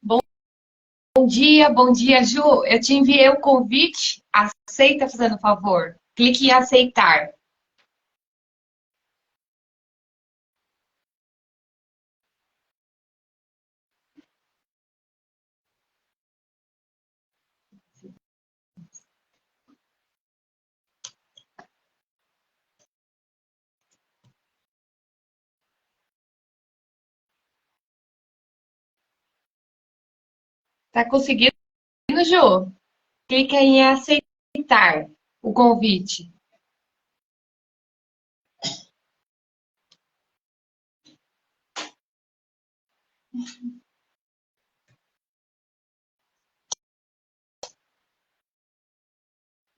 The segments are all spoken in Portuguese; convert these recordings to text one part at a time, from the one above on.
Bom dia, Ju. Eu te enviei o convite. Aceita, fazendo favor. Clique em aceitar. Tá conseguindo, Ju? Clica em aceitar o convite.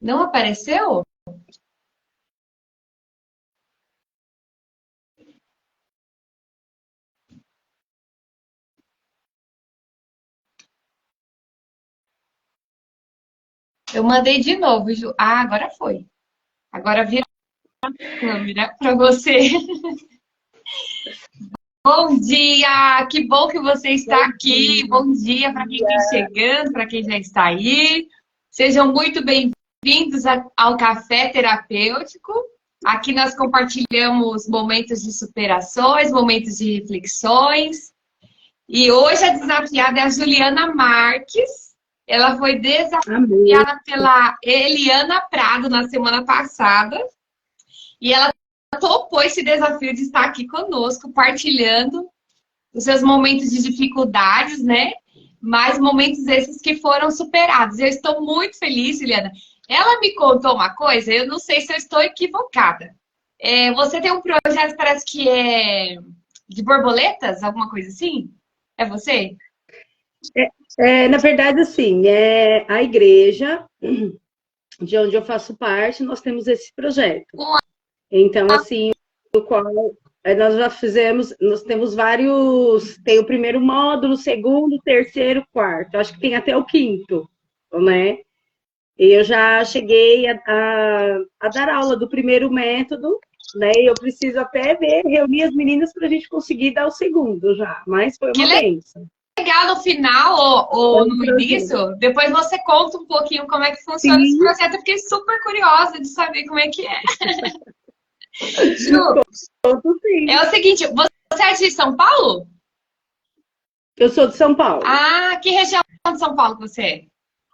Não apareceu? Eu mandei de novo, Ju. Ah, agora foi. Agora vira a câmera para você. Bom dia! Que bom que você está aqui. Bom dia para quem está chegando, para quem já está aí. Sejam muito bem-vindos ao Café Terapêutico. Aqui nós compartilhamos momentos de superações, momentos de reflexões. E hoje a desafiada é a Juliana Marques. Ela foi desafiada pela Eliana Prado na semana passada. E ela topou esse desafio de estar aqui conosco, partilhando os seus momentos de dificuldades, né? Mas momentos esses que foram superados. Eu estou muito feliz, Juliana. Ela me contou uma coisa, eu não sei se eu estou equivocada. Você tem um projeto, parece que é de borboletas, alguma coisa assim? É você? Na verdade, assim, a igreja de onde eu faço parte, nós temos esse projeto. Então, assim, o qual nós já fizemos, nós temos vários, tem o primeiro módulo, o segundo, o terceiro, o quarto, acho que tem até o quinto, né? E eu já cheguei a dar aula do primeiro método, né? E eu preciso até reunir as meninas para a gente conseguir dar o segundo já, mas foi Que uma bênção. legal no final É ou um no projeto. início. Depois você conta um pouquinho como é que funciona esse Sim, projeto. Eu fiquei super curiosa de saber como é que é. Ju, conto sim. é o seguinte, você é de São Paulo? Eu sou de São Paulo. Ah, que região de São Paulo você é?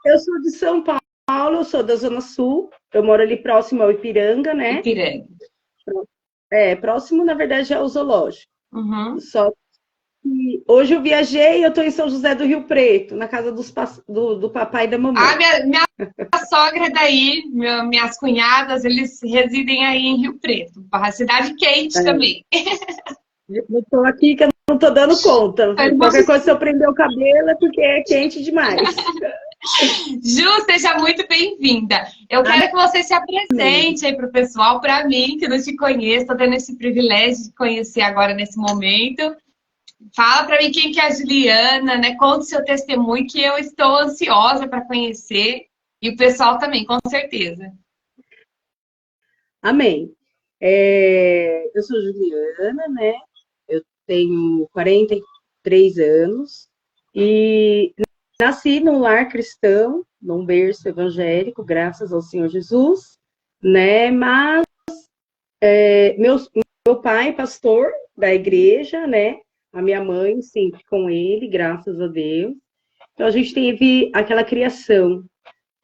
Eu sou de São Paulo, eu sou da Zona Sul. Eu moro ali próximo ao Ipiranga, né? Ipiranga. Próximo, na verdade, é o zoológico. Uhum. Só que hoje eu viajei, eu estou em São José do Rio Preto, na casa do papai e da Ah, mamãe. minha sogra é daí, minhas cunhadas, eles residem aí em Rio Preto. Uma cidade quente também. Eu estou aqui que eu não estou dando conta. Mas, Qualquer coisa, se eu prender o cabelo, é porque é quente demais. Ju, seja muito bem-vinda. Eu quero que você se Amém. apresente aí para o pessoal, para mim, que não te conheço, estou tendo esse privilégio de conhecer agora nesse momento. Fala para mim quem que é a Juliana, né? Conte seu testemunho, que eu estou ansiosa para conhecer. E o pessoal também, com certeza. Amém. Eu sou Juliana, né? Eu tenho 43 anos e nasci num lar cristão, num berço evangélico, graças ao Senhor Jesus, né? Mas meu, meu pai, pastor da igreja, né? A minha mãe sempre com ele, graças a Deus. Então a gente teve aquela criação,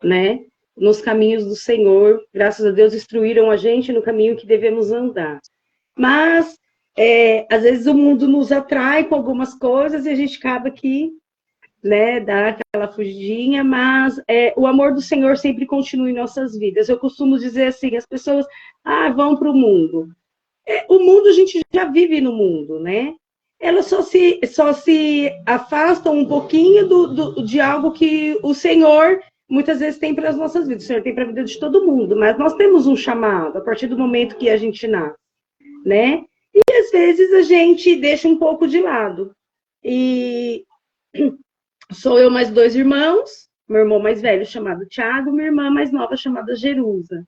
né? Nos caminhos do Senhor, graças a Deus, instruíram a gente no caminho que devemos andar. Mas, às vezes, o mundo nos atrai com algumas coisas e a gente acaba aqui, né, dá aquela fugidinha, mas o amor do Senhor sempre continua em nossas vidas. Eu costumo dizer assim, as pessoas, vão para o mundo. O mundo, a gente já vive no mundo, né? Elas só se afastam um pouquinho de algo que o Senhor muitas vezes tem para as nossas vidas. O Senhor tem para a vida de todo mundo, mas nós temos um chamado a partir do momento que a gente nasce, né? E às vezes a gente deixa um pouco de lado. E sou eu mais dois irmãos, meu irmão mais velho chamado Tiago, minha irmã mais nova chamada Jerusa,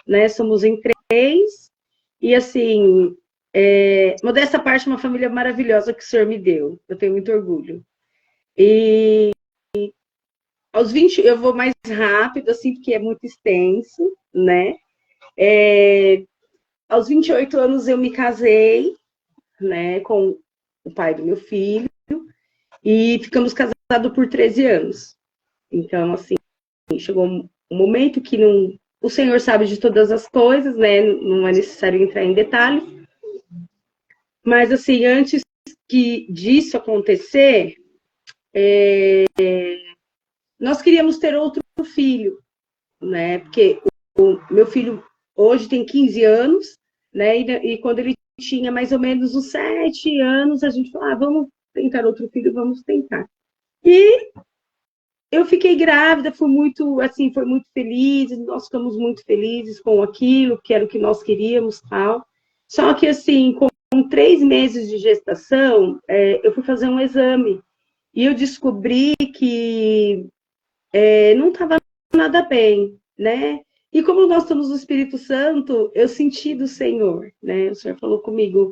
né? Somos em três. E assim, Modéstia à parte, uma família maravilhosa que o Senhor me deu. Eu tenho muito orgulho. E aos 20, eu vou mais rápido, assim, porque é muito extenso, né? Aos 28 anos eu me casei, né, com o pai do meu filho e ficamos casados por 13 anos. Então, assim, chegou um momento que não, o Senhor sabe de todas as coisas, né? Não é necessário entrar em detalhes. Mas, assim, antes disso acontecer, nós queríamos ter outro filho, né? Porque o meu filho hoje tem 15 anos, né? E quando ele tinha mais ou menos uns 7 anos, a gente falou, vamos tentar outro filho, vamos tentar. E eu fiquei grávida, fui muito, assim, foi muito feliz, nós ficamos muito felizes com aquilo, que era o que nós queríamos, tal. Só que, assim, com 3 meses de gestação, eu fui fazer um exame e eu descobri que não estava nada bem, né? E como nós estamos no Espírito Santo, eu senti do Senhor, né? O Senhor falou comigo,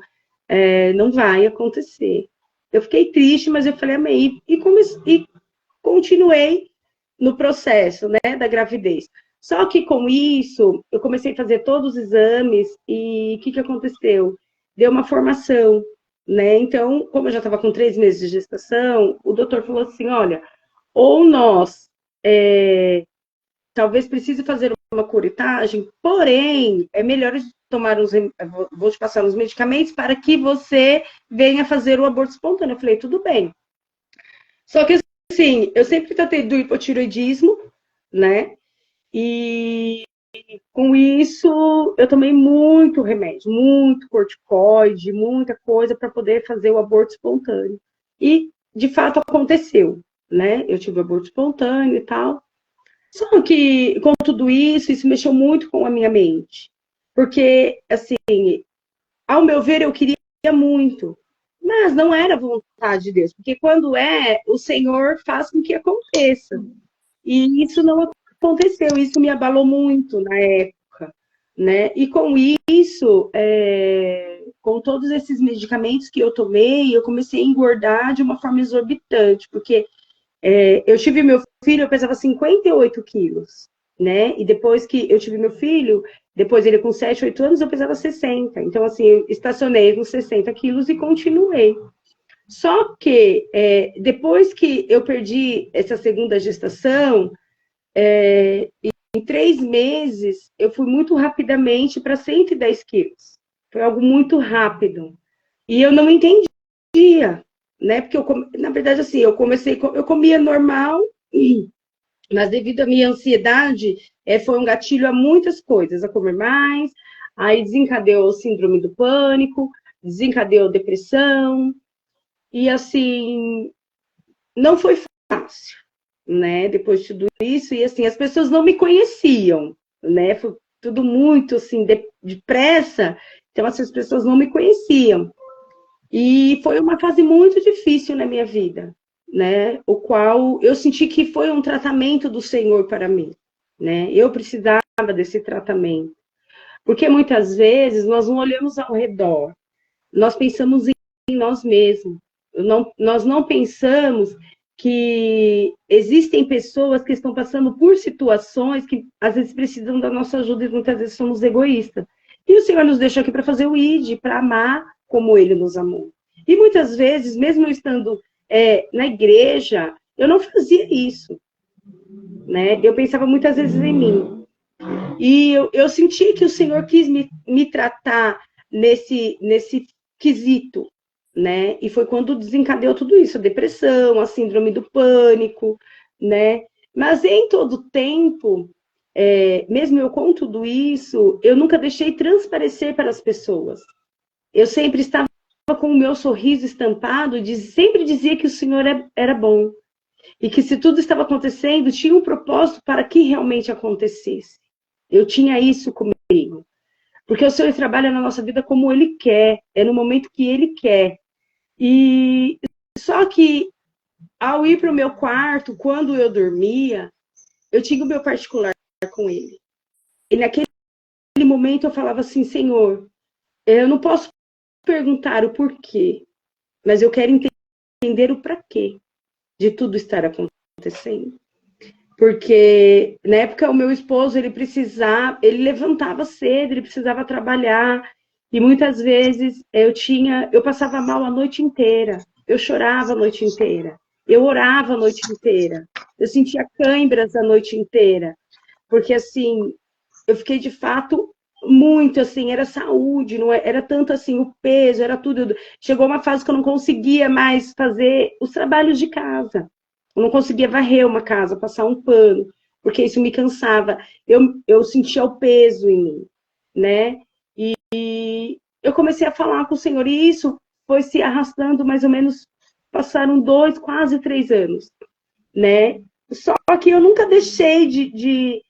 não vai acontecer. Eu fiquei triste, mas eu falei, amém. E continuei no processo, né, da gravidez. Só que com isso, eu comecei a fazer todos os exames e o que aconteceu? Deu uma formação, né? Então, como eu já estava com 3 meses de gestação, o doutor falou assim, olha, ou nós talvez precise fazer uma curetagem, porém, é melhor tomar vou te passar uns medicamentos para que você venha fazer o aborto espontâneo. Eu falei, tudo bem. Só que, assim, eu sempre tratei do hipotiroidismo, né? E com isso, eu tomei muito remédio, muito corticoide, muita coisa para poder fazer o aborto espontâneo. E, de fato, aconteceu, né? Eu tive aborto espontâneo e tal. Só que, com tudo isso mexeu muito com a minha mente. Porque, assim, ao meu ver, eu queria muito, mas não era vontade de Deus, porque quando o Senhor faz com que aconteça. E isso não aconteceu, isso me abalou muito na época, né? E com isso, com todos esses medicamentos que eu tomei, eu comecei a engordar de uma forma exorbitante, porque eu tive meu filho, eu pesava 58 quilos, né? E depois que eu tive meu filho, depois ele com 7, 8 anos, eu pesava 60. Então, assim, eu estacionei com 60 quilos e continuei. Só que, depois que eu perdi essa segunda gestação, em 3 meses, eu fui muito rapidamente para 110 quilos. Foi algo muito rápido. E eu não entendia, né? Porque, na verdade, assim, eu comia normal, mas devido à minha ansiedade, foi um gatilho a muitas coisas, a comer mais, aí desencadeou o síndrome do pânico, desencadeou a depressão, e assim, não foi fácil, né? Depois de tudo isso, e assim, as pessoas não me conheciam, né? Foi tudo muito assim, depressa, então assim, as pessoas não me conheciam. E foi uma fase muito difícil na minha vida, né? O qual eu senti que foi um tratamento do Senhor para mim, né? Eu precisava desse tratamento. Porque muitas vezes nós não olhamos ao redor, nós pensamos em nós mesmos. Nós não pensamos que existem pessoas que estão passando por situações que às vezes precisam da nossa ajuda e muitas vezes somos egoístas. E o Senhor nos deixou aqui para fazer o ID, para amar como Ele nos amou. E muitas vezes, mesmo eu estando na igreja, eu não fazia isso, né? Eu pensava muitas vezes em mim. E eu senti que o Senhor quis me tratar nesse quesito, né? E foi quando desencadeou tudo isso, a depressão, a síndrome do pânico, né? Mas em todo tempo, mesmo eu com tudo isso, eu nunca deixei transparecer para as pessoas. Eu sempre estava com o meu sorriso estampado e sempre dizia que o Senhor era bom. E que se tudo estava acontecendo, tinha um propósito para que realmente acontecesse. Eu tinha isso comigo. Porque o Senhor trabalha na nossa vida como Ele quer, é no momento que Ele quer. E só que ao ir para o meu quarto, quando eu dormia, eu tinha o meu particular com Ele. E naquele momento eu falava assim, Senhor, eu não posso perguntar o porquê, mas eu quero entender o para quê de tudo estar acontecendo. Porque na época o meu esposo, ele levantava cedo, ele precisava trabalhar, e muitas vezes eu passava mal a noite inteira, eu chorava a noite inteira, eu orava a noite inteira, eu sentia câimbras a noite inteira, porque assim, eu fiquei de fato muito assim, era saúde, não era tanto assim o peso, era tudo. Chegou uma fase que eu não conseguia mais fazer os trabalhos de casa. Eu não conseguia varrer uma casa, passar um pano, porque isso me cansava. Eu sentia o peso em mim, né? E eu comecei a falar com o Senhor, e isso foi se arrastando mais ou menos, passaram 2, quase 3 anos, né? Só que eu nunca deixei de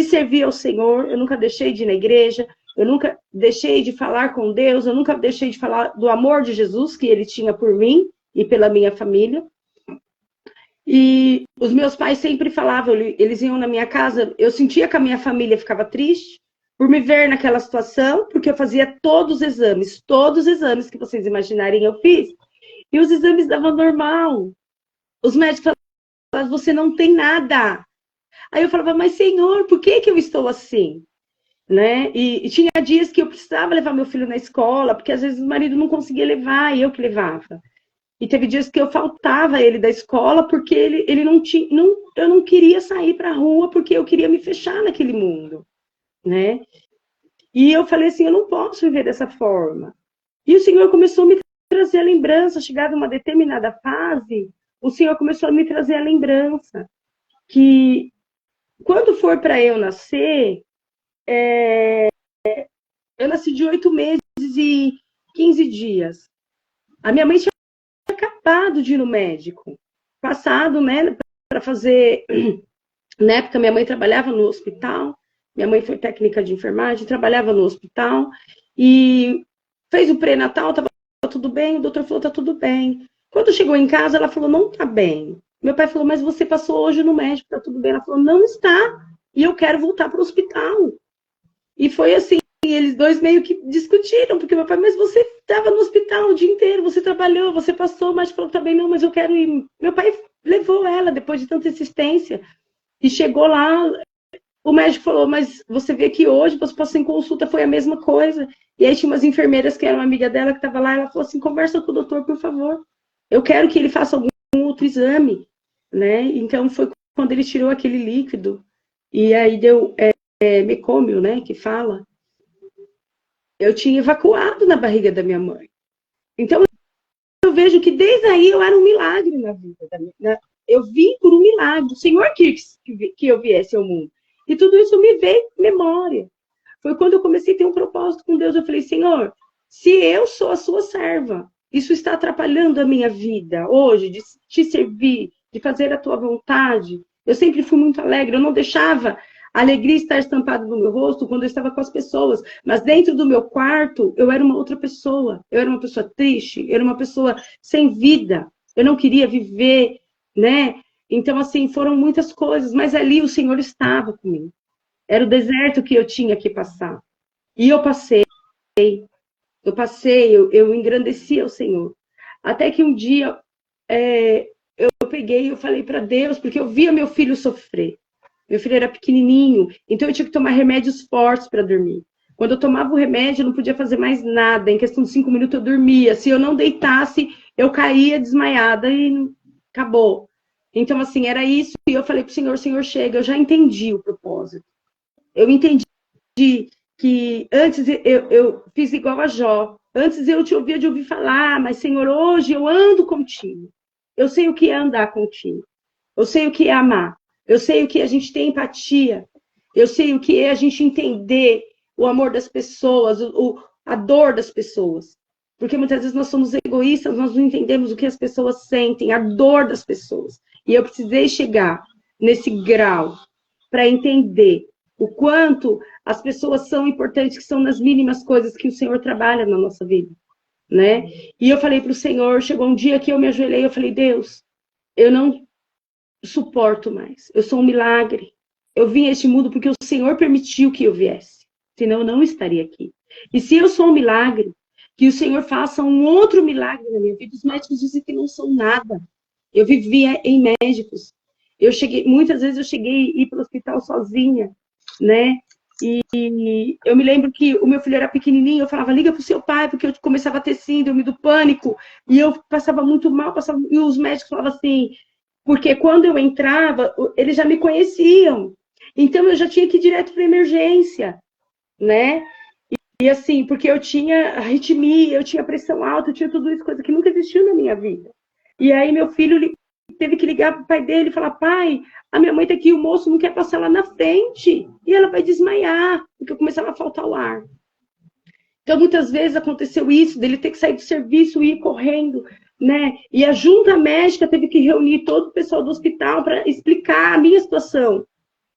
servir ao Senhor, eu nunca deixei de ir na igreja, eu nunca deixei de falar com Deus, eu nunca deixei de falar do amor de Jesus que ele tinha por mim e pela minha família. E os meus pais sempre falavam, eles iam na minha casa, eu sentia que a minha família ficava triste por me ver naquela situação, porque eu fazia todos os exames que vocês imaginarem eu fiz, e os exames davam normal. Os médicos falavam, você não tem nada. Aí eu falava, mas Senhor, por que eu estou assim? Né? E tinha dias que eu precisava levar meu filho na escola, porque às vezes o marido não conseguia levar, e eu que levava. E teve dias que eu faltava ele da escola, porque ele não tinha, eu não queria sair para a rua, porque eu queria me fechar naquele mundo, né? E eu falei assim, eu não posso viver dessa forma. E o Senhor começou a me trazer a lembrança, chegada uma determinada fase, o Senhor começou a me trazer a lembrança que quando for para eu nascer, eu nasci de 8 meses e 15 dias. A minha mãe tinha acabado de ir no médico, passado, né, para fazer. Na época, minha mãe trabalhava no hospital, minha mãe foi técnica de enfermagem, trabalhava no hospital, e fez o pré-natal, estava tudo bem, o doutor falou, tá tudo bem. Quando chegou em casa, ela falou, não tá bem. Meu pai falou, mas você passou hoje no médico, tá tudo bem. Ela falou, não está, e eu quero voltar para o hospital. E foi assim, eles dois meio que discutiram, porque meu pai, mas você estava no hospital o dia inteiro, você trabalhou, você passou, mas falou, tá bem, não, mas eu quero ir. Meu pai levou ela, depois de tanta insistência, e chegou lá, o médico falou, mas você vê que hoje você passou em consulta, foi a mesma coisa. E aí tinha umas enfermeiras que eram amiga dela, que estava lá, ela falou assim, conversa com o doutor, por favor. Eu quero que ele faça algum outro exame, né? Então foi quando ele tirou aquele líquido, e aí deu mecômio, né, que fala. Eu tinha evacuado na barriga da minha mãe. Então eu vejo que desde aí eu era um milagre na vida da minha, eu vim por um milagre. O Senhor quis que eu viesse ao mundo. E tudo isso me veio em memória. Foi quando eu comecei a ter um propósito com Deus. Eu falei, Senhor, se eu sou a sua serva, isso está atrapalhando a minha vida hoje, de te servir, de fazer a tua vontade. Eu sempre fui muito alegre, eu não deixava a alegria estar estampada no meu rosto quando eu estava com as pessoas. Mas dentro do meu quarto, eu era uma outra pessoa. Eu era uma pessoa triste, eu era uma pessoa sem vida. Eu não queria viver, né? Então, assim, foram muitas coisas, mas ali o Senhor estava comigo. Era o deserto que eu tinha que passar. E eu engrandeci ao Senhor. Até que um dia eu peguei e eu falei para Deus, porque eu via meu filho sofrer. Meu filho era pequenininho, então eu tinha que tomar remédios fortes para dormir. Quando eu tomava o remédio, eu não podia fazer mais nada. Em questão de 5 minutos, eu dormia. Se eu não deitasse, eu caía desmaiada e acabou. Então, assim, era isso. E eu falei para o Senhor, Senhor, chega. Eu já entendi o propósito. Eu entendi que antes eu fiz igual a Jó. Antes eu te ouvia de ouvir falar, mas, Senhor, hoje eu ando contigo. Eu sei o que é andar contigo. Eu sei o que é amar. Eu sei o que é a gente ter empatia. Eu sei o que é a gente entender o amor das pessoas, a dor das pessoas. Porque muitas vezes nós somos egoístas, nós não entendemos o que as pessoas sentem, a dor das pessoas. E eu precisei chegar nesse grau para entender o quanto as pessoas são importantes, que são nas mínimas coisas que o Senhor trabalha na nossa vida, né? E eu falei para o Senhor, chegou um dia que eu me ajoelhei, eu falei, Deus, eu não suporto mais, eu sou um milagre. Eu vim a este mundo porque o Senhor permitiu que eu viesse, senão eu não estaria aqui. E se eu sou um milagre, que o Senhor faça um outro milagre na minha vida. Os médicos dizem que não são nada. Eu vivia em médicos. Muitas vezes eu cheguei a ir para o hospital sozinha, né? E eu me lembro que o meu filho era pequenininho, eu falava, liga para o seu pai, porque eu começava a ter síndrome do pânico, e eu passava muito mal, e os médicos falavam assim, porque quando eu entrava, eles já me conheciam, então eu já tinha que ir direto para emergência, né? E assim, porque eu tinha arritmia, eu tinha pressão alta, eu tinha tudo isso, coisa que nunca existiu na minha vida. E aí meu filho teve que ligar para o pai dele e falar, pai, a minha mãe tá aqui, o moço não quer passar lá na frente, e ela vai desmaiar, porque começava a faltar o ar. Então, muitas vezes aconteceu isso, dele ter que sair do serviço e ir correndo, né? E a junta médica teve que reunir todo o pessoal do hospital para explicar a minha situação,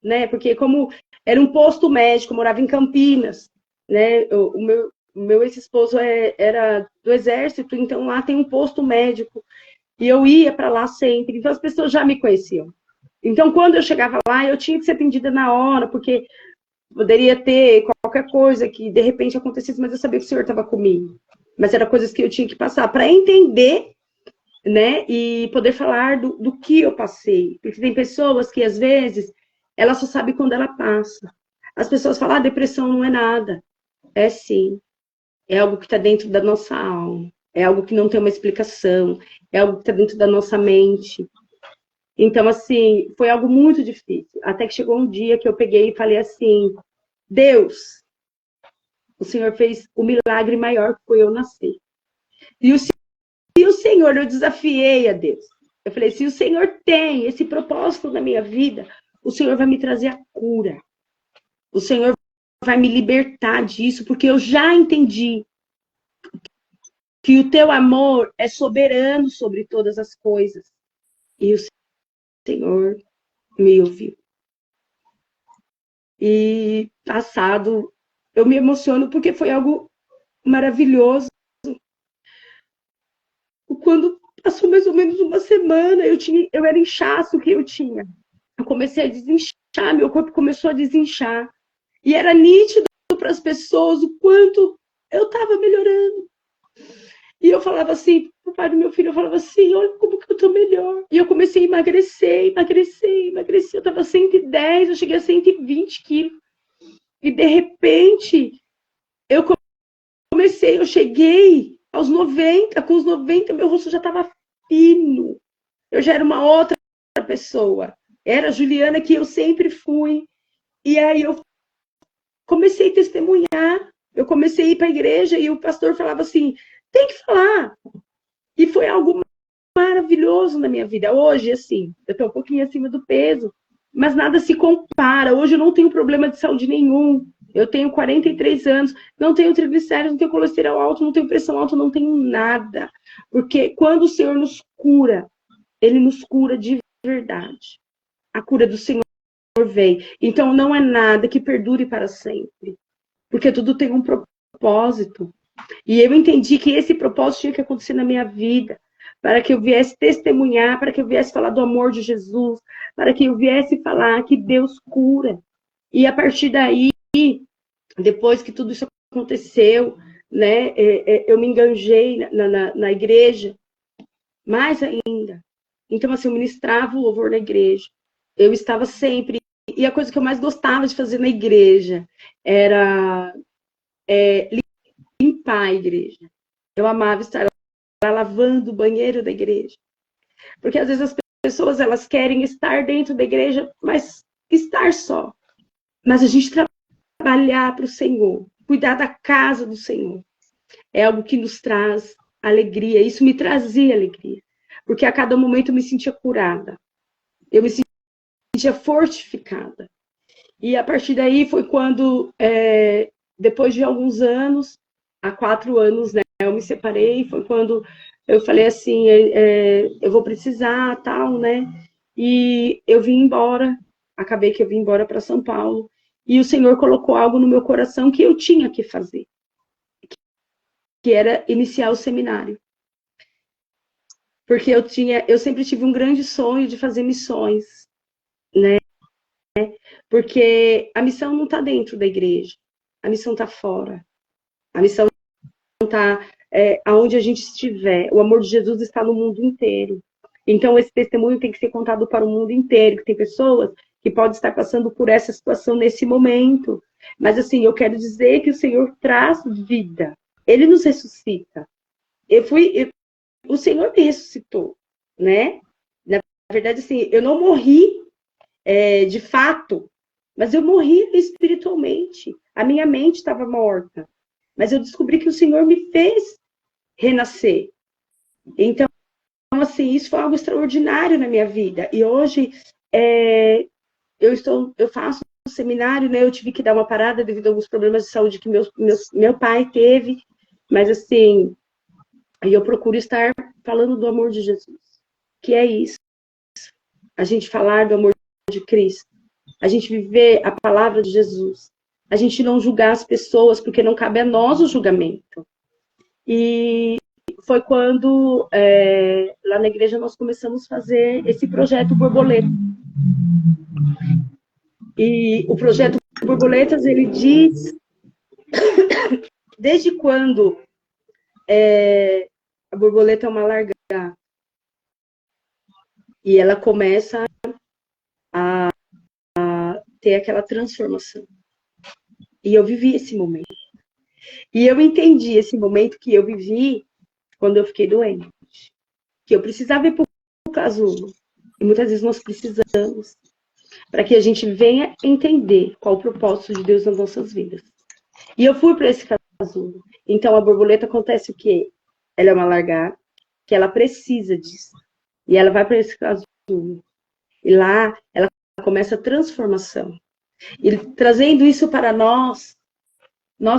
né? Porque como era um posto médico, eu morava em Campinas, né? O meu ex-esposo era do exército, então lá tem um posto médico. E eu ia para lá sempre, então as pessoas já me conheciam. Então, quando eu chegava lá, eu tinha que ser atendida na hora, porque poderia ter qualquer coisa que de repente acontecesse, mas eu sabia que o Senhor estava comigo. Mas eram coisas que eu tinha que passar para entender, né? E poder falar do que eu passei. Porque tem pessoas que, às vezes, ela só sabe quando ela passa. As pessoas falam, depressão não é nada. É sim. É algo que está dentro da nossa alma. É algo que não tem uma explicação. É algo que está dentro da nossa mente. Então, assim, foi algo muito difícil. Até que chegou um dia que eu peguei e falei assim, Deus, o Senhor fez o milagre maior que foi eu nascer. E o Senhor, eu desafiei a Deus. Eu falei, se o Senhor tem esse propósito na minha vida, o Senhor vai me trazer a cura. O Senhor vai me libertar disso, porque eu já entendi que o teu amor é soberano sobre todas as coisas. E o Senhor me ouviu. E passado, eu me emociono porque foi algo maravilhoso. Quando passou mais ou menos uma semana, eu era inchaço que eu tinha. Eu comecei a desinchar, meu corpo começou a desinchar. E era nítido para as pessoas o quanto eu estava melhorando. E eu falava assim, pro pai do meu filho, eu falava assim, olha como que eu tô melhor. E eu comecei a emagrecer. Eu tava 110, eu cheguei a 120 quilos. E de repente, eu cheguei aos 90, com os 90, meu rosto já estava fino. Eu já era uma outra pessoa. Era a Juliana que eu sempre fui. E aí eu comecei a testemunhar. Eu comecei a ir para a igreja e o pastor falava assim, tem que falar. E foi algo maravilhoso na minha vida. Hoje, assim, eu estou um pouquinho acima do peso, mas nada se compara. Hoje eu não tenho problema de saúde nenhum. Eu tenho 43 anos, não tenho triglicéridos, não tenho colesterol alto, não tenho pressão alta, não tenho nada. Porque quando o Senhor nos cura, Ele nos cura de verdade. A cura do Senhor vem. Então não é nada que perdure para sempre. Porque tudo tem um propósito. E eu entendi que esse propósito tinha que acontecer na minha vida, para que eu viesse testemunhar, para que eu viesse falar do amor de Jesus, para que eu viesse falar que Deus cura. E a partir daí, depois que tudo isso aconteceu, né, eu me enganjei na igreja, mais ainda. Então, assim, eu ministrava o louvor na igreja. Eu estava sempre... E a coisa que eu mais gostava de fazer na igreja era limpar a igreja. Eu amava estar lá lavando o banheiro da igreja. Porque às vezes as pessoas, elas querem estar dentro da igreja, mas estar só. Mas a gente trabalhar para o Senhor, cuidar da casa do Senhor, é algo que nos traz alegria. Isso me trazia alegria. Porque a cada momento eu me sentia curada. Eu me sentia fortificada. E a partir daí foi quando, depois de alguns anos, há 4 anos, né, eu me separei, foi quando eu falei assim, eu vou precisar, tal, né? E eu vim embora, acabei que eu vim embora para São Paulo, e o Senhor colocou algo no meu coração que eu tinha que fazer, que era iniciar o seminário. Porque eu sempre tive um grande sonho de fazer missões, né? Porque a missão não está dentro da igreja, a missão está fora. A missão tá aonde a gente estiver. O amor de Jesus está no mundo inteiro. Então, esse testemunho tem que ser contado para o mundo inteiro, que tem pessoas que podem estar passando por essa situação nesse momento. Mas, assim, eu quero dizer que o Senhor traz vida. Ele nos ressuscita. O Senhor me ressuscitou, né? Na verdade, assim, eu não morri de fato, mas eu morri espiritualmente. A minha mente estava morta. Mas eu descobri que o Senhor me fez renascer. Então, assim, isso foi algo extraordinário na minha vida. E hoje, eu faço um seminário, né? Eu tive que dar uma parada devido a alguns problemas de saúde que meu pai teve. Mas, assim, eu procuro estar falando do amor de Jesus. Que é isso. A gente falar do amor de Cristo. A gente viver a palavra de Jesus. A gente não julgar as pessoas, porque não cabe a nós o julgamento. E foi quando, lá na igreja, nós começamos a fazer esse projeto Borboleta. E o projeto Borboletas, ele diz, desde quando a borboleta é uma largata, e ela começa a ter aquela transformação. E eu vivi esse momento. E eu entendi esse momento que eu vivi quando eu fiquei doente. Que eu precisava ir para o casulo. E muitas vezes nós precisamos. Para que a gente venha entender qual o propósito de Deus nas nossas vidas. E eu fui para esse casulo. Então, a borboleta acontece o quê? Ela é uma largata, que ela precisa disso. E ela vai para esse casulo. E lá, ela começa a transformação. E trazendo isso para nós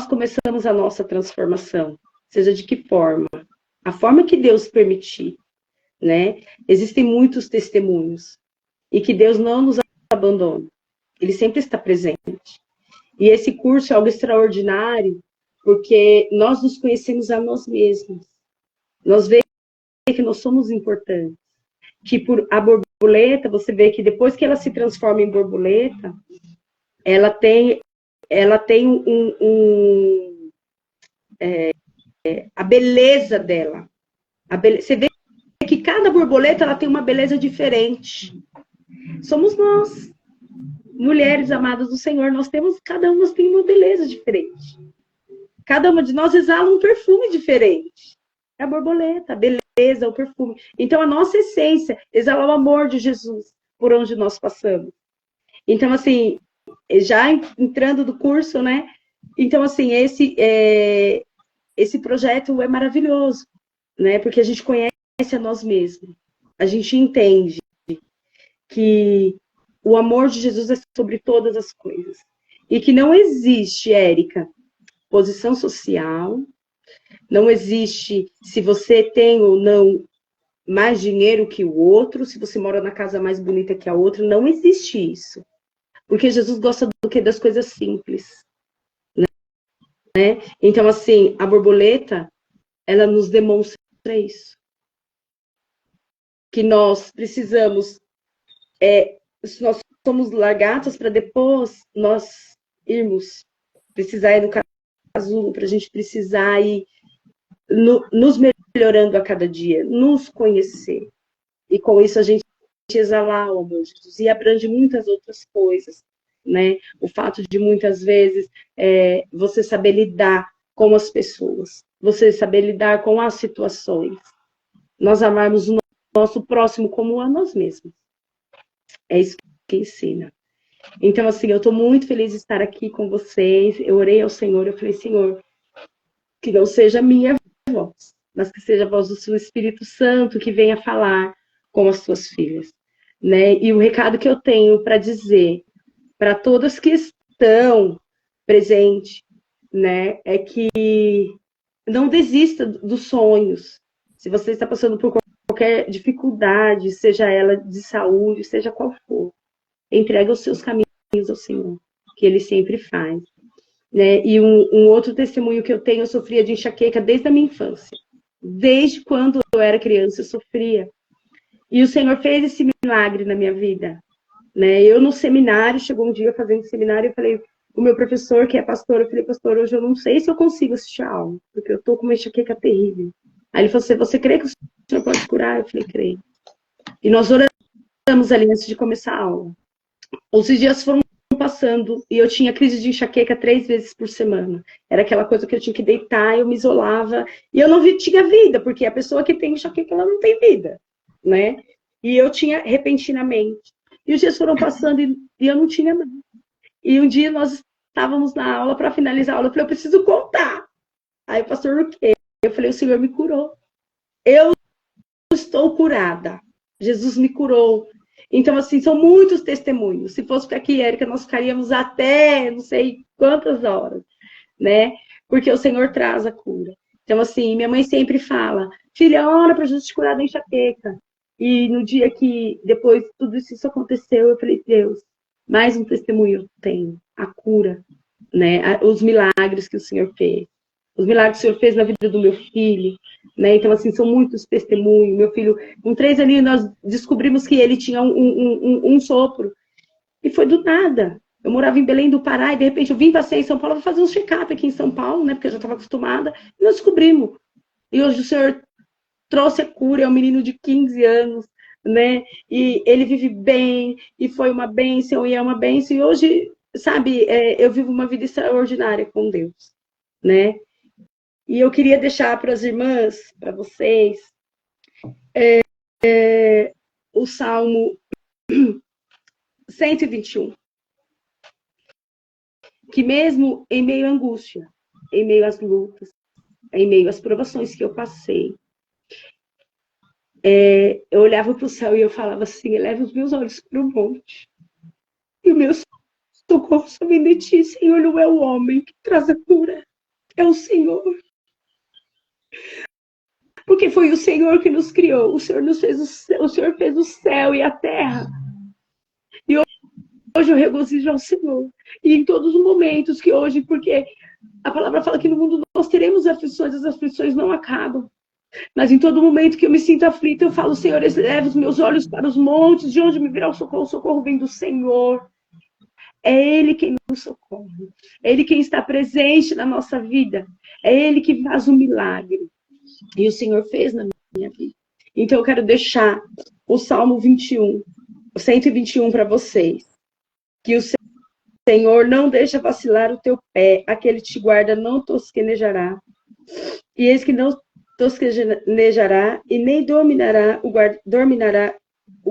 começamos a nossa transformação. Seja de que forma? A forma que Deus permitir, né? Existem muitos testemunhos. E que Deus não nos abandona. Ele sempre está presente. E esse curso é algo extraordinário, porque nós nos conhecemos a nós mesmos. Nós vemos que nós somos importantes. Que por a borboleta, você vê que depois que ela se transforma em borboleta, ela tem a beleza dela. Você vê que cada borboleta ela tem uma beleza diferente. Somos nós, mulheres amadas do Senhor, cada uma tem uma beleza diferente. Cada uma de nós exala um perfume diferente. É a borboleta, a beleza, o perfume. Então, a nossa essência exala o amor de Jesus por onde nós passamos. Então, assim, já entrando do curso, né? Então, assim, esse projeto é maravilhoso, né? Porque a gente conhece a nós mesmos. A gente entende que o amor de Jesus é sobre todas as coisas. E que não existe, Érica, posição social, não existe se você tem ou não mais dinheiro que o outro, se você mora na casa mais bonita que a outra, não existe isso. Porque Jesus gosta do que? Das coisas simples. Né? Então, assim, a borboleta, ela nos demonstra isso. Que nós precisamos, nós somos largatas para depois nós irmos, precisar ir no casulo, para a gente precisar ir nos melhorando a cada dia, nos conhecer. E com isso a gente exalar o amor de Jesus. E abrange muitas outras coisas, né? O fato de muitas vezes você saber lidar com as pessoas, você saber lidar com as situações. Nós amarmos o nosso próximo como a nós mesmos. É isso que ensina. Então, assim, eu estou muito feliz de estar aqui com vocês. Eu orei ao Senhor, eu falei, Senhor, que não seja a minha voz, mas que seja a voz do seu Espírito Santo que venha falar com as suas filhas. Né? E o recado que eu tenho para dizer para todas que estão presentes, né, é que não desista dos sonhos. Se você está passando por qualquer dificuldade, seja ela de saúde, seja qual for, entrega os seus caminhos ao Senhor, que Ele sempre faz. Né? E um outro testemunho que eu tenho, eu sofria de enxaqueca desde a minha infância. Desde quando eu era criança, eu sofria. E o Senhor fez esse milagre na minha vida. Né? Eu no seminário, chegou um dia fazendo seminário, eu falei, o meu professor, que é pastor, eu falei, pastor, hoje eu não sei se eu consigo assistir a aula, porque eu tô com uma enxaqueca terrível. Aí ele falou assim, você crê que o senhor pode curar? Eu falei, creio. E nós oramos ali antes de começar a aula. Os dias foram passando e eu tinha crise de enxaqueca 3 vezes por semana. Era aquela coisa que eu tinha que deitar, eu me isolava. E eu não tinha vida, porque a pessoa que tem enxaqueca, ela não tem vida, né? E eu tinha repentinamente. E os dias foram passando e eu não tinha mais. E um dia nós estávamos na aula, para finalizar a aula, eu falei, eu preciso contar. Aí o pastor, o quê? Eu falei, o Senhor me curou. Eu estou curada. Jesus me curou. Então, assim, são muitos testemunhos. Se fosse para aqui, Érica, nós ficaríamos até não sei quantas horas, né? Porque o Senhor traz a cura. Então, assim, minha mãe sempre fala, filha, ora para Jesus te curar da enxaqueca. E no dia que, depois tudo isso aconteceu, eu falei, Deus, mais um testemunho eu tenho, a cura, né? Os milagres que o Senhor fez. Os milagres que o Senhor fez na vida do meu filho, né? Então, assim, são muitos testemunhos. Meu filho, com 3 aninhos, nós descobrimos que ele tinha um sopro. E foi do nada. Eu morava em Belém do Pará e, de repente, eu vim passear em São Paulo, vou fazer um check-up aqui em São Paulo, né? Porque eu já estava acostumada. E nós descobrimos. E hoje o Senhor trouxe a cura, é um menino de 15 anos, né? E ele vive bem, e foi uma bênção, e é uma bênção. E hoje, sabe, eu vivo uma vida extraordinária com Deus, né? E eu queria deixar para as irmãs, para vocês, o Salmo 121. Que mesmo em meio à angústia, em meio às lutas, em meio às provações que eu passei, eu olhava para o céu e eu falava assim, eleva os meus olhos para o monte. E o meu socorro só vem de ti, Senhor, não é o homem que traz a cura, é o Senhor. Porque foi o Senhor que nos criou, o Senhor nos fez o Senhor fez o céu e a terra. E hoje eu regozijo ao Senhor. E em todos os momentos que hoje, porque a palavra fala que no mundo nós teremos aflições, as aflições não acabam. Mas em todo momento que eu me sinto aflita, eu falo, Senhor, eleva os meus olhos para os montes, de onde me virá o socorro vem do Senhor. É Ele quem nos socorre. É Ele quem está presente na nossa vida. É Ele que faz o milagre. E o Senhor fez na minha vida. Então eu quero deixar o Salmo 21, o 121 para vocês. Que o Senhor não deixa vacilar o teu pé, aquele que te guarda não tosquenejará. E eis que não tosquenejará e nem dormirá o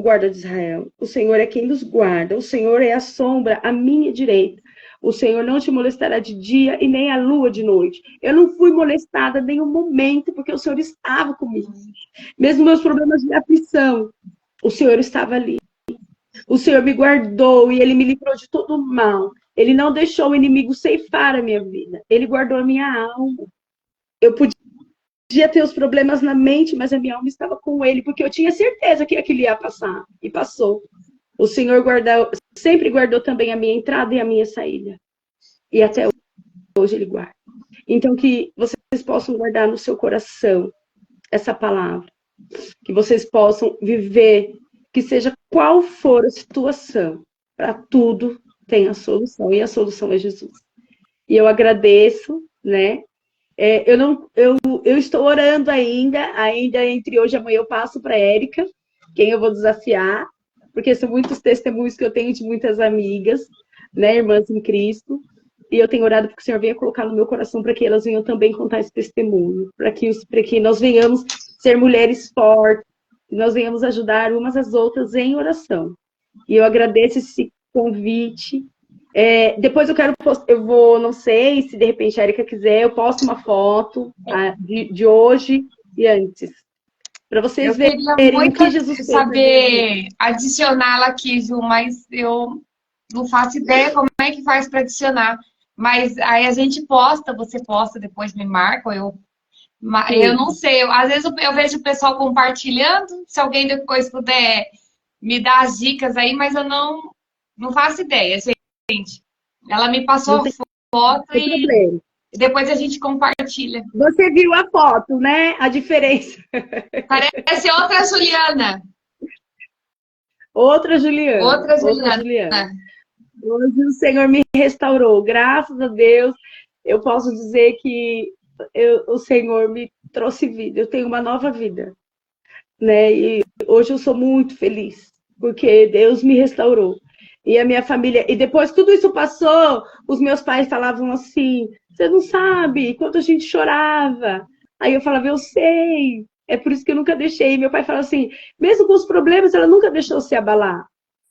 guarda de Israel. O Senhor é quem nos guarda, o Senhor é a sombra à minha direita. O Senhor não te molestará de dia e nem a lua de noite. Eu não fui molestada em nenhum momento, porque o Senhor estava comigo. Mesmo meus problemas de aflição, o Senhor estava ali. O Senhor me guardou e Ele me livrou de todo mal. Ele não deixou o inimigo ceifar a minha vida. Ele guardou a minha alma. Eu podia ter os problemas na mente, mas a minha alma estava com Ele, porque eu tinha certeza que aquilo ia passar. E passou. O Senhor sempre guardou também a minha entrada e a minha saída. E até hoje Ele guarda. Então, que vocês possam guardar no seu coração essa palavra. Que vocês possam viver, que seja qual for a situação, para tudo tem a solução. E a solução é Jesus. E eu agradeço, né? Eu estou orando ainda entre hoje e amanhã eu passo para a Érica, quem eu vou desafiar, porque são muitos testemunhos que eu tenho de muitas amigas, né, irmãs em Cristo, e eu tenho orado para que o Senhor venha colocar no meu coração para que elas venham também contar esse testemunho, para que nós venhamos ser mulheres fortes, que nós venhamos ajudar umas às outras em oração. E eu agradeço esse convite. Depois eu vou, não sei, se de repente a Érica quiser, eu posto uma foto de hoje e antes. Para vocês verem o que Jesus fez. Eu queria muito saber adicioná-la aqui, Ju, mas eu não faço ideia como é que faz para adicionar. Mas aí a gente posta, você posta, depois me marca, eu não sei. Às vezes eu vejo o pessoal compartilhando, se alguém depois puder me dar as dicas aí, mas eu não faço ideia, gente. Ela me passou a foto e depois a gente compartilha. Você viu a foto, né? A diferença. Parece outra Juliana. Outra Juliana. Outra Juliana. Hoje o Senhor me restaurou, graças a Deus. Eu posso dizer que o Senhor me trouxe vida, eu tenho uma nova vida, né? E hoje eu sou muito feliz, porque Deus me restaurou. E a minha família, e depois que tudo isso passou, os meus pais falavam assim: você não sabe quanto a gente chorava. Aí eu falava: eu sei, é por isso que eu nunca deixei. Meu pai fala assim: mesmo com os problemas, ela nunca deixou se abalar.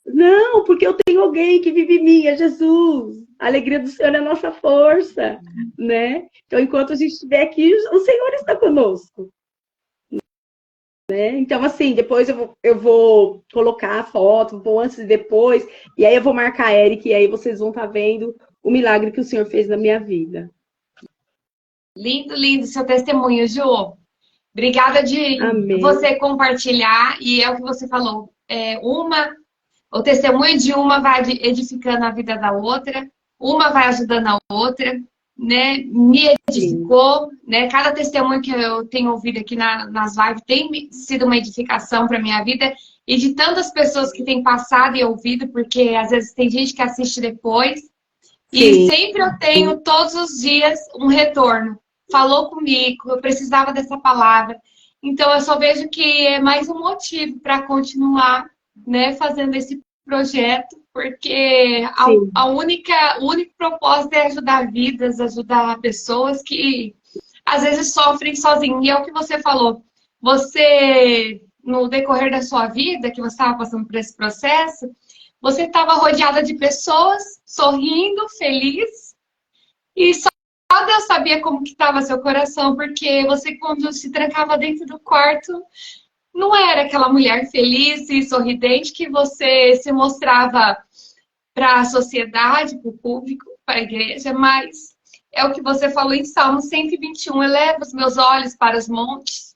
Não, porque eu tenho alguém que vive em mim, é Jesus. A alegria do Senhor é a nossa força, né? Então, enquanto a gente estiver aqui, o Senhor está conosco. Né? Então, assim, depois eu vou colocar a foto, vou antes e depois, e aí eu vou marcar a Eric, e aí vocês vão estar vendo o milagre que o Senhor fez na minha vida. Lindo, lindo seu testemunho, Ju. Obrigada de Amém. você compartilhar, e é o que você falou. O testemunho de uma vai edificando a vida da outra, uma vai ajudando a outra, né? Me edificou, né? Cada testemunho que eu tenho ouvido aqui nas lives tem sido uma edificação para minha vida e de tantas pessoas que têm passado e ouvido, porque às vezes tem gente que assiste depois. E sempre eu tenho, todos os dias, um retorno. Falou comigo, eu precisava dessa palavra. Então, eu só vejo que é mais um motivo para continuar, né, fazendo esse projeto, porque o único propósito é ajudar vidas, ajudar pessoas que, às vezes, sofrem sozinhas. E é o que você falou. Você, no decorrer da sua vida, que você estava passando por esse processo, você estava rodeada de pessoas, sorrindo, feliz, e só Deus sabia como que estava seu coração, porque você, quando se trancava dentro do quarto, não era aquela mulher feliz e sorridente que você se mostrava para a sociedade, para o público, para a igreja, mas é o que você falou em Salmo 121, eleva os meus olhos para os montes,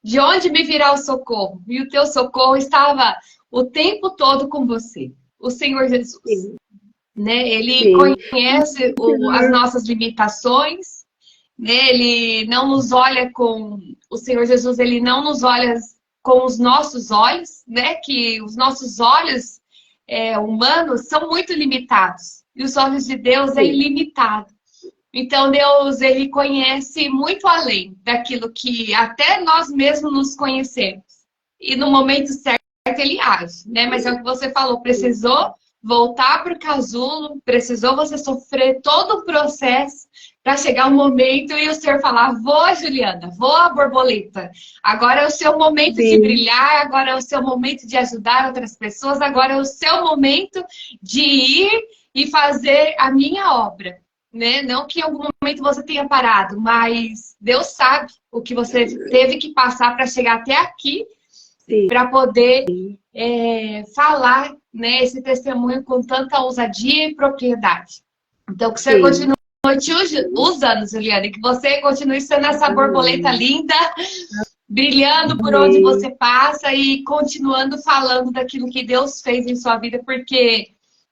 de onde me virá o socorro? E o teu socorro estava o tempo todo com você, o Senhor Jesus. Né? Ele conhece as nossas limitações, né? Ele não nos olha com... O Senhor Jesus, ele não nos olha com os nossos olhos, né? Que os nossos olhos humanos são muito limitados. E os olhos de Deus é ilimitado. Então, Deus, ele conhece muito além daquilo que até nós mesmos nos conhecemos. E no momento certo, ele age, né? Mas é o que você falou, precisou voltar para o casulo, precisou você sofrer todo o processo para chegar um momento e o Senhor falar: voa, Juliana, voa, borboleta. Agora é o seu momento de brilhar, agora é o seu momento de ajudar outras pessoas, agora é o seu momento de ir e fazer a minha obra. Né? Não que em algum momento você tenha parado, mas Deus sabe o que você teve que passar para chegar até aqui, para poder falar, né, esse testemunho com tanta ousadia e propriedade. Então, que você continue usando, Juliana, e que você continue sendo essa borboleta linda, brilhando por onde você passa e continuando falando daquilo que Deus fez em sua vida, porque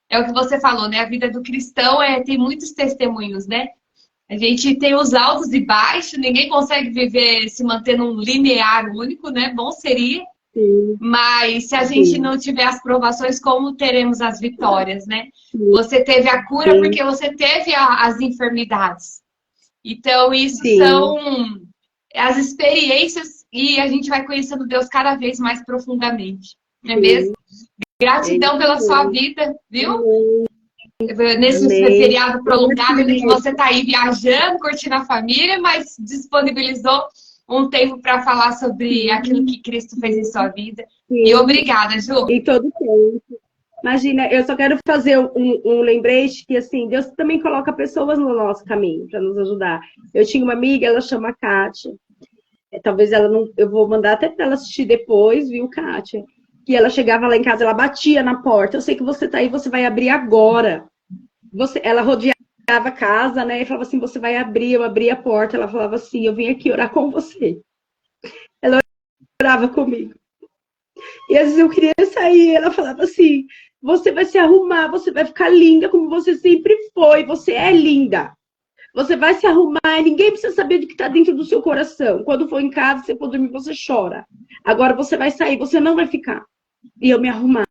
é o que você falou, né? A vida do cristão tem muitos testemunhos, né? A gente tem os altos e baixos, ninguém consegue viver, se manter num linear único, né? Bom seria. Mas se a gente não tiver as provações, como teremos as vitórias, né? Você teve a cura porque você teve as enfermidades. Então, isso são as experiências e a gente vai conhecendo Deus cada vez mais profundamente. Não é mesmo? Gratidão pela sua vida, viu? Nesse feriado prolongado que você está aí viajando, curtindo a família, mas disponibilizou um tempo para falar sobre aquilo que Cristo fez em sua vida. E obrigada, Ju. Em todo tempo. Imagina, eu só quero fazer um lembrete que, assim, Deus também coloca pessoas no nosso caminho para nos ajudar. Eu tinha uma amiga, ela chama Kátia. Talvez ela não... Eu vou mandar até para ela assistir depois, viu, Kátia? Que ela chegava lá em casa, ela batia na porta. Eu sei que você tá aí, você vai abrir agora. Ela rodeava a casa, né? E falava assim, você vai abrir. Eu abria a porta. Ela falava assim, eu vim aqui orar com você. Ela orava comigo. E às vezes eu queria sair. Ela falava assim, você vai se arrumar, você vai ficar linda como você sempre foi. Você é linda. Você vai se arrumar e ninguém precisa saber do que está dentro do seu coração. Quando for em casa, você for dormir, você chora. Agora você vai sair, você não vai ficar. E eu me arrumava.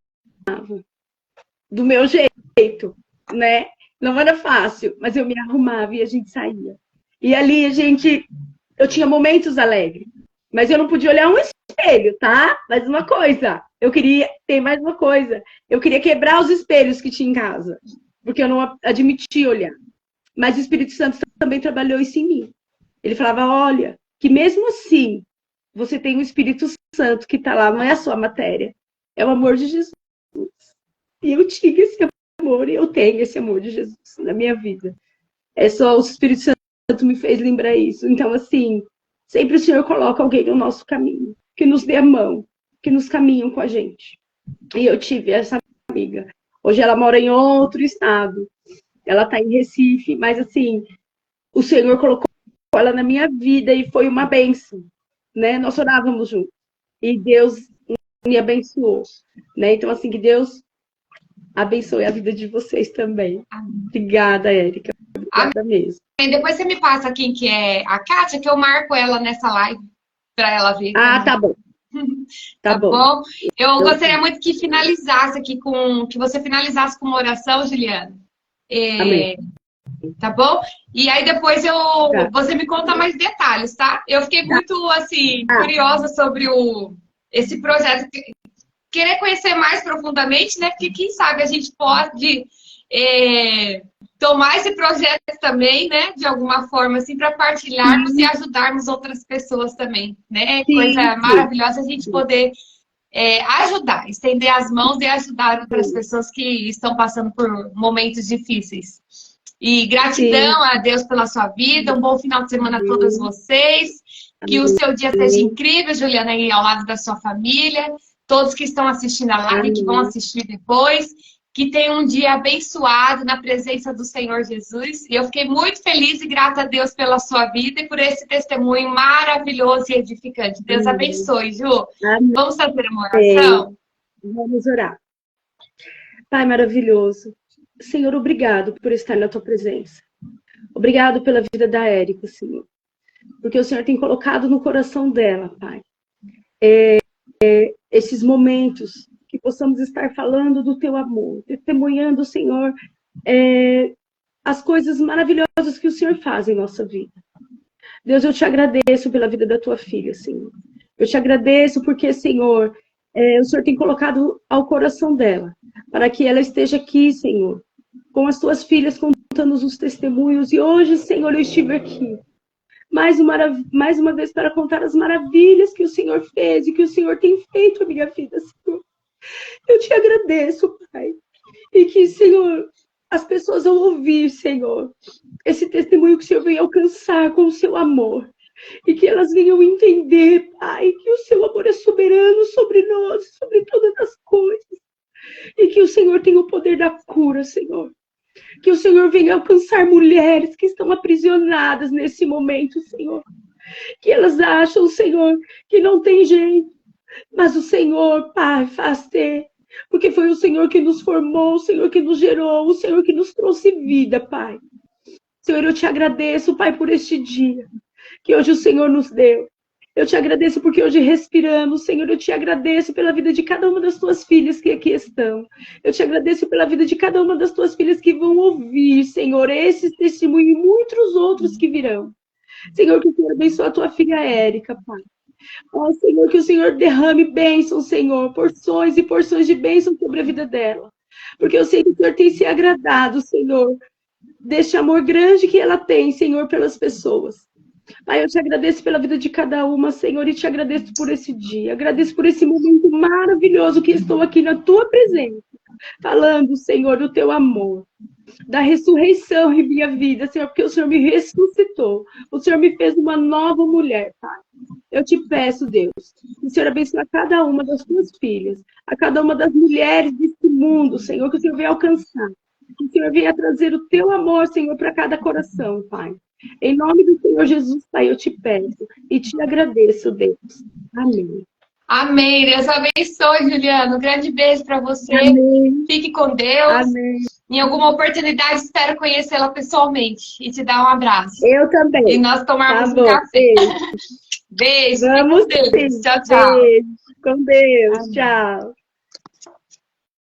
Do meu jeito. né? Não era fácil, mas eu me arrumava e a gente saía. E ali eu tinha momentos alegres, mas eu não podia olhar um espelho, tá? Mais uma coisa, eu queria ter mais uma coisa. Eu queria quebrar os espelhos que tinha em casa, porque eu não admitia olhar. Mas o Espírito Santo também trabalhou isso em mim. Ele falava, olha, que mesmo assim, você tem o Espírito Santo que está lá, não é a sua matéria, é o amor de Jesus. E eu tinha esse amor, e eu tenho esse amor de Jesus na minha vida. É só o Espírito Santo me fez lembrar isso. Então, assim, sempre o Senhor coloca alguém no nosso caminho, que nos dê a mão, que nos caminham com a gente. E eu tive essa amiga. Hoje ela mora em outro estado. Ela está em Recife, mas assim, o Senhor colocou ela na minha vida e foi uma bênção, né? Nós orávamos juntos e Deus me abençoou, né? Então, assim, que Deus abençoe a vida de vocês também. Obrigada, Érica. Obrigada mesmo. Depois você me passa quem que é a Kátia, que eu marco ela nessa live para ela ver. Ah, tá bom. Tá bom? Eu gostaria muito que finalizasse aqui que você finalizasse com uma oração, Juliana. Amém. Tá bom? E aí depois você me conta mais detalhes, tá? Eu fiquei muito, assim, curiosa sobre esse projeto. Querer conhecer mais profundamente, né? Porque quem sabe a gente pode tomar esse projeto também, né? De alguma forma, assim, para partilharmos e ajudarmos outras pessoas também, né? Sim, coisa maravilhosa a gente poder ajudar, estender as mãos e ajudar outras pessoas que estão passando por momentos difíceis. E gratidão a Deus pela sua vida, um bom final de semana a todas vocês, que o seu dia seja incrível, Juliana, aí ao lado da sua família, todos que estão assistindo a live, que vão assistir depois, que tenham um dia abençoado na presença do Senhor Jesus. E eu fiquei muito feliz e grata a Deus pela sua vida e por esse testemunho maravilhoso e edificante. Deus abençoe, Ju. Amém. Vamos fazer uma oração? Vamos orar. Pai maravilhoso, Senhor, obrigado por estar na tua presença. Obrigado pela vida da Érica, Senhor. Porque o Senhor tem colocado no coração dela, Pai, esses momentos que possamos estar falando do teu amor, testemunhando, Senhor, as coisas maravilhosas que o Senhor faz em nossa vida. Deus, eu te agradeço pela vida da tua filha, Senhor. Eu te agradeço porque, Senhor, o Senhor tem colocado ao coração dela, para que ela esteja aqui, Senhor, com as tuas filhas contando os testemunhos. E hoje, Senhor, eu estive aqui mais uma vez para contar as maravilhas que o Senhor fez e que o Senhor tem feito na minha vida, Senhor. Eu te agradeço, Pai. E que, Senhor, as pessoas vão ouvir, Senhor, esse testemunho que o Senhor vem alcançar com o seu amor. E que elas venham entender, Pai, que o seu amor é soberano sobre nós, sobre todas as coisas. E que o Senhor tem o poder da cura, Senhor. Que o Senhor venha alcançar mulheres que estão aprisionadas nesse momento, Senhor. Que elas acham, Senhor, que não tem jeito. Mas o Senhor, Pai, faz ter. Porque foi o Senhor que nos formou, o Senhor que nos gerou, o Senhor que nos trouxe vida, Pai. Senhor, eu te agradeço, Pai, por este dia que hoje o Senhor nos deu. Eu te agradeço porque hoje respiramos, Senhor. Eu te agradeço pela vida de cada uma das tuas filhas que aqui estão. Eu te agradeço pela vida de cada uma das tuas filhas que vão ouvir, Senhor, esses testemunhos e muitos outros que virão. Senhor, que o Senhor abençoe a tua filha Érica, Pai. Ó, Senhor, que o Senhor derrame bênçãos, Senhor, porções e porções de bênçãos sobre a vida dela. Porque eu sei que o Senhor tem se agradado, Senhor, deste amor grande que ela tem, Senhor, pelas pessoas. Pai, eu te agradeço pela vida de cada uma, Senhor, e te agradeço por esse dia. Agradeço por esse momento maravilhoso que estou aqui na tua presença, falando, Senhor, do teu amor, da ressurreição em minha vida, Senhor, porque o Senhor me ressuscitou. O Senhor me fez uma nova mulher, Pai. Eu te peço, Deus, que o Senhor abençoe a cada uma das tuas filhas, a cada uma das mulheres desse mundo, Senhor, que o Senhor venha alcançar. Que o Senhor venha trazer o teu amor, Senhor, para cada coração, Pai. Em nome do Senhor Jesus, Pai, eu te peço e te agradeço, Deus. Amém. Amém. Deus abençoe, Juliana. Um grande beijo para você. Amém. Fique com Deus. Amém. Em alguma oportunidade, espero conhecê-la pessoalmente e te dar um abraço. Eu também. E nós tomarmos tá um café. Beijo. Beijo. Vamos com Deus. Sim. Tchau, tchau. Beijo. Com Deus. Amém. Tchau.